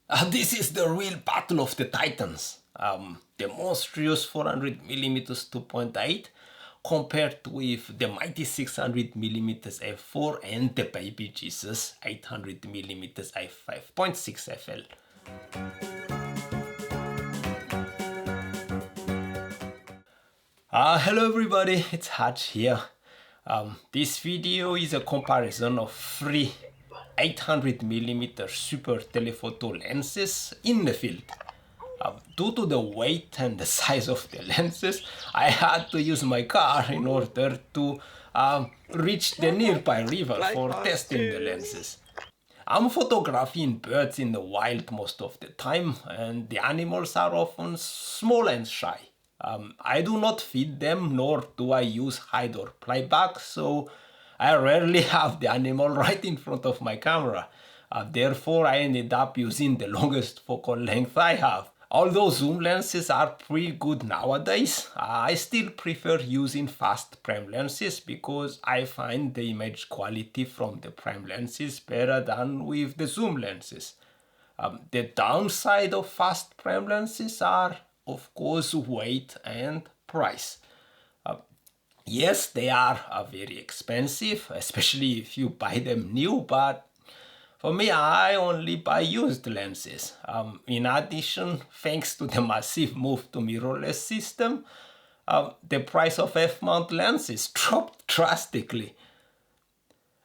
This is the real battle of the titans. The monstrous 400mm 2.8 compared with the mighty 600mm f4 and the baby Jesus 800mm f5.6 FL. Hello everybody, it's Hutch here. This video is a comparison of three 800mm super telephoto lenses in the field. Due to the weight and the size of the lenses, I had to use my car in order to reach the nearby river for testing the lenses. I'm photographing birds in the wild most of the time, and the animals are often small and shy. I do not feed them, nor do I use hide or playback, so I rarely have the animal right in front of my camera. Therefore, I ended up using the longest focal length I have. Although zoom lenses are pretty good nowadays, I still prefer using fast prime lenses because I find the image quality from the prime lenses better than with the zoom lenses. The downside of fast prime lenses are, of course, weight and price. Yes, they are very expensive, especially if you buy them new, but for me, I only buy used lenses. In addition, thanks to the massive move to mirrorless system, the price of f-mount lenses dropped drastically.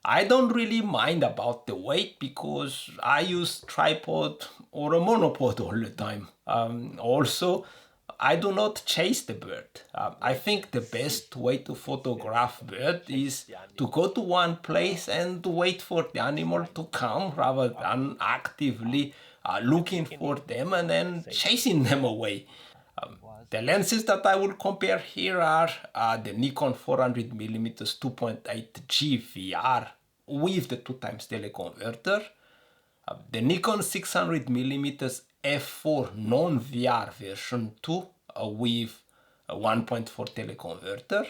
I don't really mind about the weight because I use tripod or a monopod all the time. Also, I do not chase the bird. I think the best way to photograph bird is to go to one place and wait for the animal to come rather than actively looking for them and then chasing them away. The lenses that I will compare here are the Nikon 400mm 2.8 G VR with the 2x teleconverter, the Nikon 600mm f4 non-VR version 2 with a 1.4 teleconverter,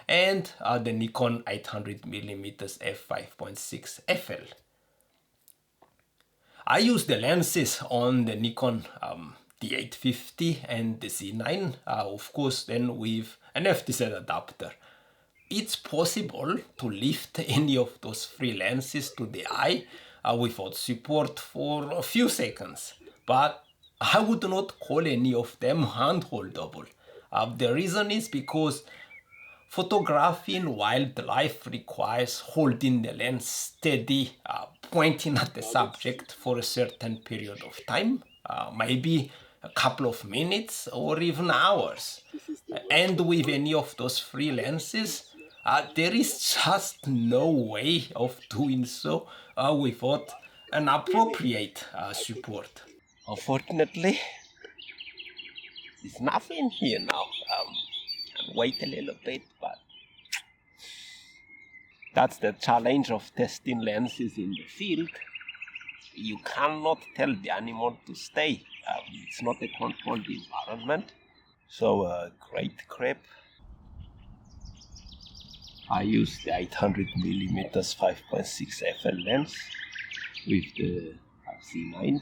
and the Nikon 800mm f5.6 FL. I use the lenses on the Nikon D850 and the Z9, of course then with an FTZ adapter. It's possible to lift any of those three lenses to the eye without support for a few seconds, but I would not call any of them handholdable. The reason is because photographing wildlife requires holding the lens steady, pointing at the subject for a certain period of time, maybe a couple of minutes or even hours. And with any of those three lenses, there is just no way of doing so without an appropriate support. Unfortunately, there's nothing here now. Can wait a little bit, but that's the challenge of testing lenses in the field. You cannot tell the animal to stay. It's not a controlled environment. So great crepe. I use the 800mm 5.6 FL lens with the Z9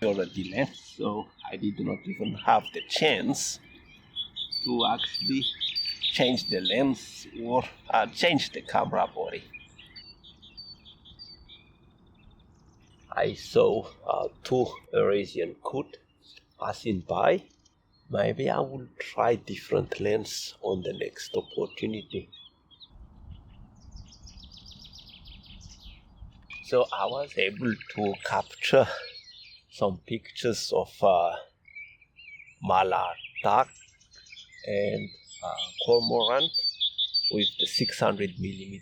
already left, so I did not even have the chance to actually change the lens or change the camera body. I saw two Eurasian coot passing by. Maybe I will try different lens on the next opportunity. So I was able to capture some pictures of mallard duck and cormorant with the 600mm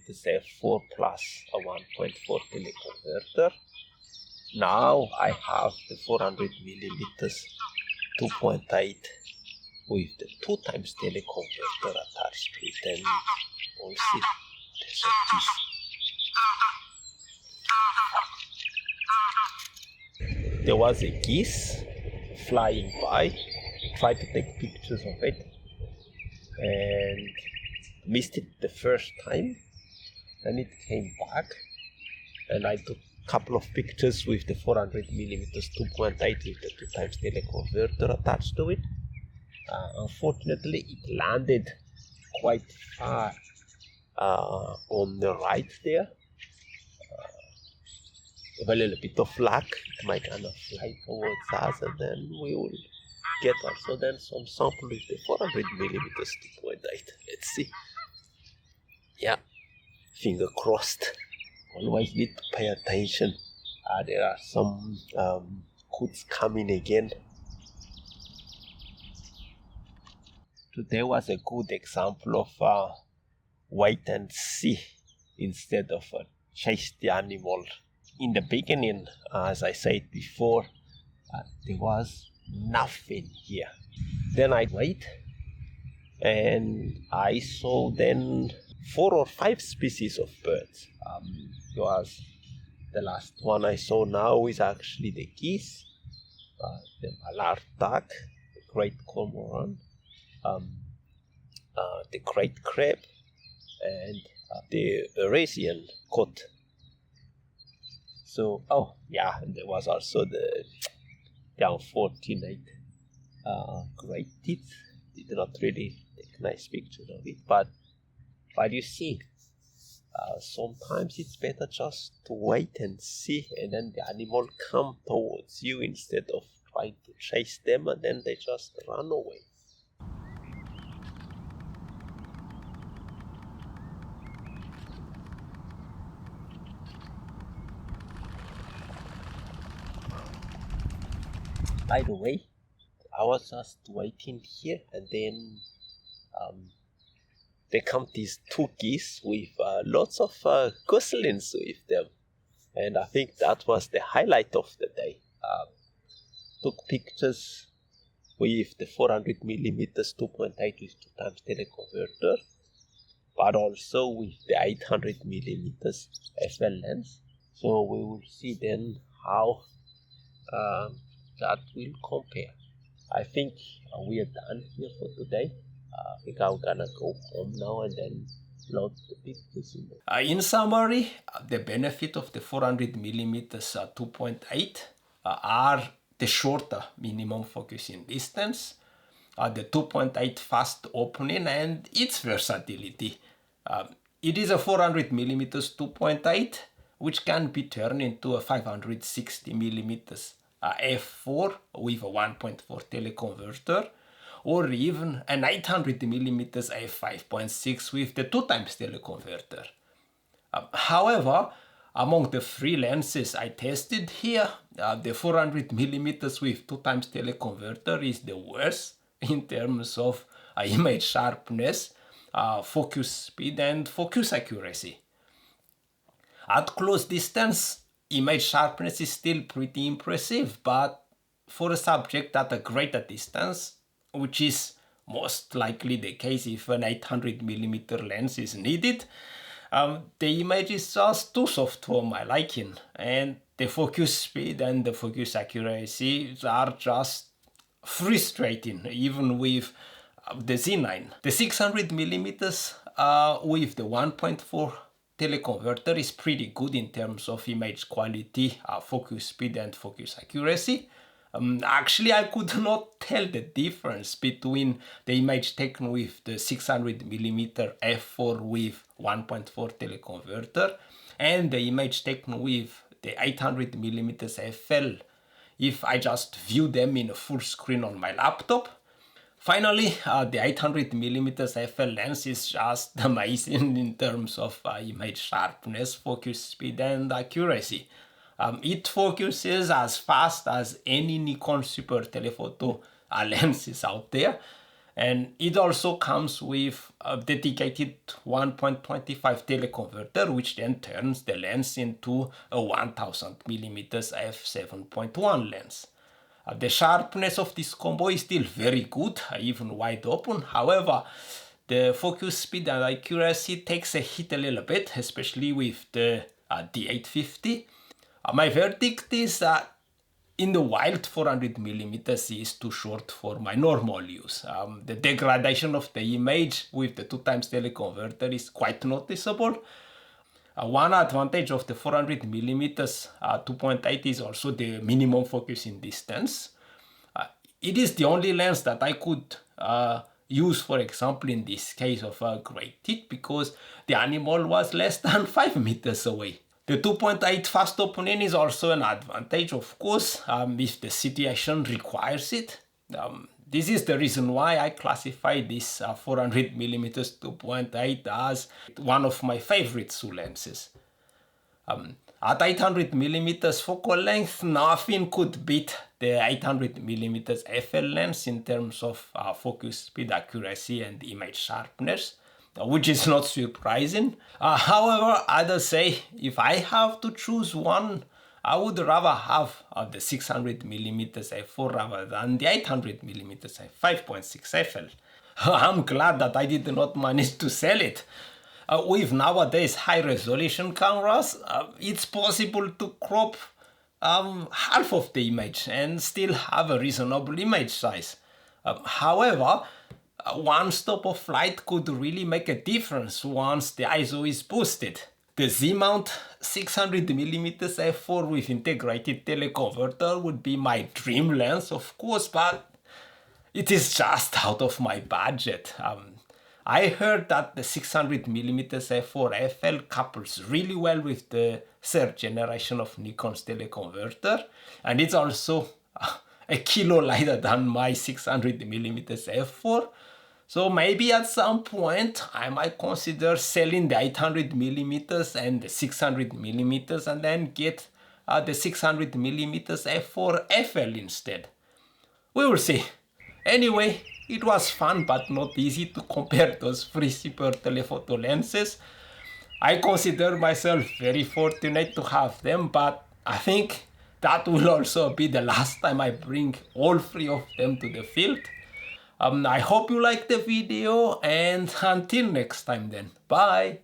f4 plus a 1.4 teleconverter. Now I have the 400mm 2.8 with the 2x teleconverter attached to it, and we'll see. There was a geese flying by, tried to take pictures of it, and missed it the first time. Then it came back, and I took couple of pictures with the 400mm 2.8 with the 2 times teleconverter attached to it. Unfortunately, it landed quite far on the right there. With a little bit of luck, it might kind of fly towards us, and then we will get also then some sample with the 400mm 2.8. Let's see. Yeah, finger crossed. Always need to pay attention. There are some hoods coming again. Today was a good example of wait and see instead of chase the animal. In the beginning, as I said before, there was nothing here. Then I wait, and I saw then 4 or 5 species of birds. Was the last one I saw now is actually the geese, the mallard duck, the great cormorant, the great crab, and the Eurasian coot. So, oh yeah, and there was also the unfortunate great teeth. Did not really take nice pictures of it, but you see, sometimes it's better just to wait and see, and then the animal come towards you instead of trying to chase them, and then they just run away. By the way, I was just waiting here, and then there come these 2 geese with lots of goslings with them, and I think that was the highlight of the day. Took pictures with the 400mm 2.8 with 2 times teleconverter, but also with the 800mm FL lens. So we will see then how that will compare. I think we are done here for today. I think I'm gonna go home now and then load the pictures in summary, the benefit of the 400mm 2.8 are the shorter minimum focusing distance, the 2.8 fast opening, and its versatility. It is a 400mm 2.8, which can be turned into a 560mm f4 with a 1.4 teleconverter, or even an 800mm F5.6 with the 2 times teleconverter. However, among the 3 lenses I tested here, the 400mm with 2 times teleconverter is the worst in terms of image sharpness, focus speed, and focus accuracy. At close distance, image sharpness is still pretty impressive, but for a subject at a greater distance, which is most likely the case if an 800mm lens is needed, the image is just too soft for my liking, and the focus speed and the focus accuracy are just frustrating, even with the Z9. The 600mm with the 1.4 teleconverter is pretty good in terms of image quality, focus speed, and focus accuracy. Actually, I could not tell the difference between the image taken with the 600mm f4 with 1.4 teleconverter and the image taken with the 800mm FL if I just view them in a full screen on my laptop. Finally, the 800mm FL lens is just amazing in terms of image sharpness, focus speed, and accuracy. It focuses as fast as any Nikon super telephoto lenses out there, and it also comes with a dedicated 1.25 teleconverter, which then turns the lens into a 1000mm f7.1 lens. The sharpness of this combo is still very good, even wide open. However, the focus speed and accuracy takes a hit a little bit, especially with the D850. My verdict is that in the wild, 400mm is too short for my normal use. The degradation of the image with the 2 times teleconverter is quite noticeable. One advantage of the 400mm 2.8 is also the minimum focusing distance. It is the only lens that I could use, for example, in this case of a gray tick, because the animal was less than 5 meters away. The 2.8 fast opening is also an advantage, of course, if the situation requires it. This is the reason why I classify this 400mm 2.8 as one of my favorite Su lenses. At 800mm focal length, nothing could beat the 800mm FL lens in terms of focus speed, accuracy, and image sharpness, which is not surprising. However, I'd say if I have to choose one, I would rather have the 600mm f4 rather than the 800mm f5.6 FL. I'm glad that I did not manage to sell it. With nowadays high-resolution cameras, it's possible to crop half of the image and still have a reasonable image size. However, one stop of flight could really make a difference once the ISO is boosted. The Z-mount 600mm f4 with integrated teleconverter would be my dream lens, of course, but it is just out of my budget. I heard that the 600mm f4 FL couples really well with the third generation of Nikon's teleconverter, and it's also a kilo lighter than my 600mm f4. So maybe at some point I might consider selling the 800mm and the 600mm and then get the 600mm f4 FL instead. We will see. Anyway, it was fun but not easy to compare those three super telephoto lenses. I consider myself very fortunate to have them, but I think that will also be the last time I bring all three of them to the field. I hope you liked the video, and until next time then, bye!